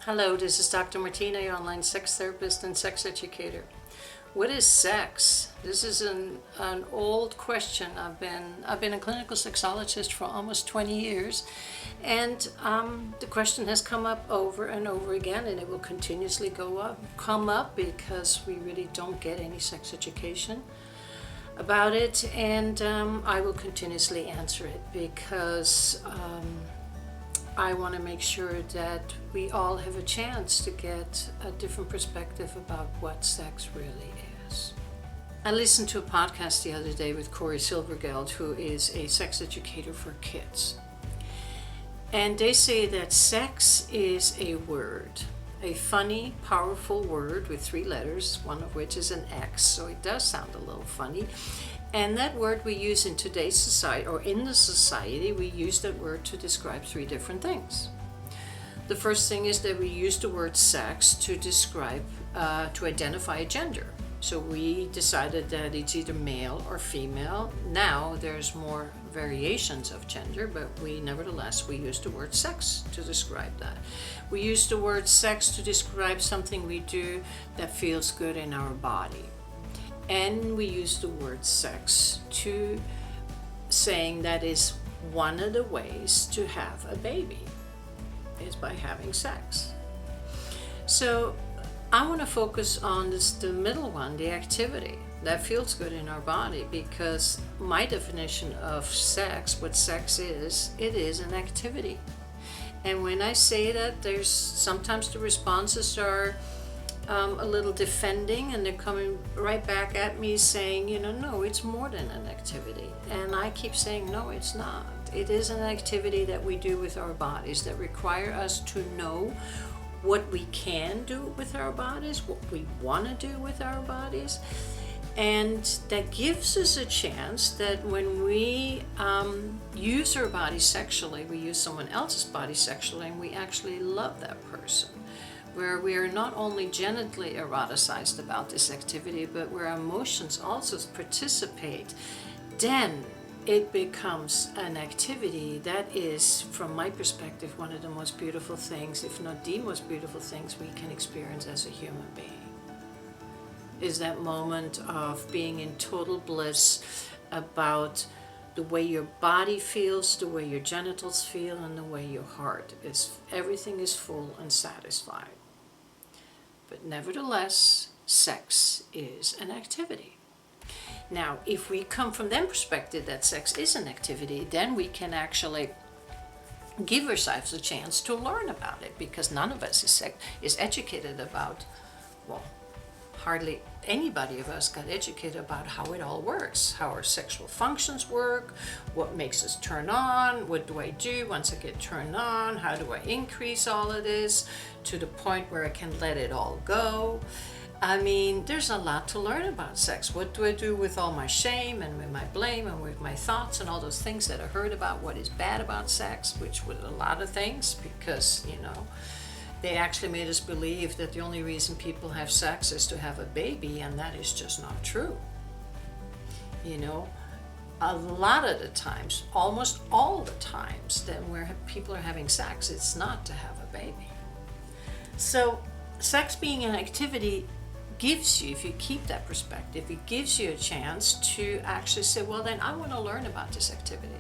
Hello, this is Dr. Martina, your online sex therapist and sex educator. What is sex? This is an old question. I've been a clinical sexologist for almost 20 years, and the question has come up over and over again, and it will continuously come up because we really don't get any sex education about it, and I will continuously answer it because I want to make sure that we all have a chance to get a different perspective about what sex really is. I listened to a podcast the other day with Corey Silvergeld, who is a sex educator for kids. And they say that sex is a word, a funny, powerful word with 3 letters, one of which is an X, so it does sound a little funny. And that word we use in today's society, or in the society, we use that word to describe 3 different things. The first thing is that we use the word sex to describe, to identify a gender. So we decided that it's either male or female. Now there's more variations of gender, but we use the word sex to describe that. We use the word sex to describe something we do that feels good in our body. And we use the word sex to saying that is one of the ways to have a baby is by having sex. So I want to focus on the middle one, the activity that feels good in our body, because my definition of sex, what sex is, it is an activity. And when I say that, there's sometimes the responses are a little defending, and they're coming right back at me saying, no, it's more than an activity. And I keep saying, no, it's not. It is an activity that we do with our bodies that require us to know what we can do with our bodies, what we want to do with our bodies. And that gives us a chance that when we use our body sexually, we use someone else's body sexually, and we actually love that person, where we are not only genitally eroticized about this activity, but where our emotions also participate, then it becomes an activity that is, from my perspective, one of the most beautiful things, if not the most beautiful things we can experience as a human being. Is that moment of being in total bliss about the way your body feels, the way your genitals feel, and the way your heart is. Everything is full and satisfied. But nevertheless, sex is an activity. Now, if we come from that perspective that sex is an activity, then we can actually give ourselves a chance to learn about it, because none of us is educated about, hardly anybody of us got educated about how it all works, how our sexual functions work, what makes us turn on, what do I do once I get turned on, how do I increase all of this to the point where I can let it all go. I mean, there's a lot to learn about sex. What do I do with all my shame and with my blame and with my thoughts and all those things that I heard about what is bad about sex, which was a lot of things, because, they actually made us believe that the only reason people have sex is to have a baby, and that is just not true. A lot of the times, almost all the times that people are having sex, it's not to have a baby. So sex being an activity gives you, if you keep that perspective, it gives you a chance to actually say, well, then I want to learn about this activity.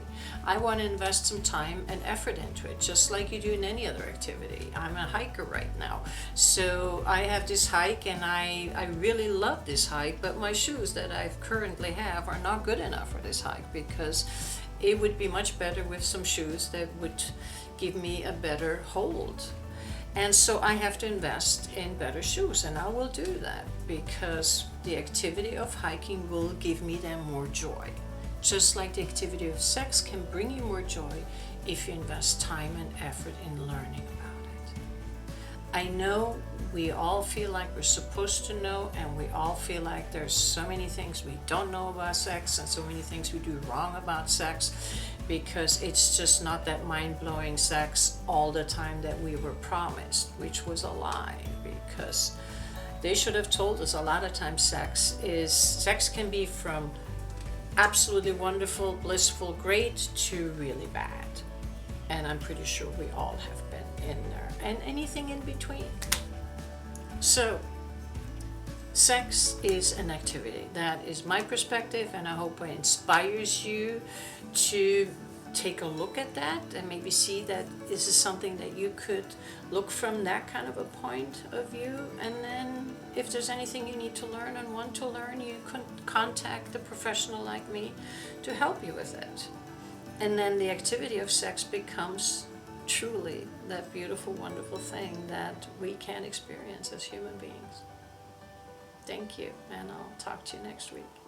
I want to invest some time and effort into it, just like you do in any other activity. I'm a hiker right now, so I have this hike, and I really love this hike, but my shoes that I currently have are not good enough for this hike, because it would be much better with some shoes that would give me a better hold. And so I have to invest in better shoes, and I will do that because the activity of hiking will give me then more joy. Just like the activity of sex can bring you more joy if you invest time and effort in learning about it. I know we all feel like we're supposed to know, and we all feel like there's so many things we don't know about sex and so many things we do wrong about sex, because it's just not that mind-blowing sex all the time that we were promised, which was a lie, because they should have told us a lot of times sex can be from absolutely wonderful, blissful, great to really bad. And I'm pretty sure we all have been in there, and anything in between. So, sex is an activity. That is my perspective, and I hope it inspires you to take a look at that and maybe see that this is something that you could look from that kind of a point of view. And then if there's anything you need to learn and want to learn, you can contact a professional like me to help you with it. And then the activity of sex becomes truly that beautiful, wonderful thing that we can experience as human beings. Thank you, and I'll talk to you next week.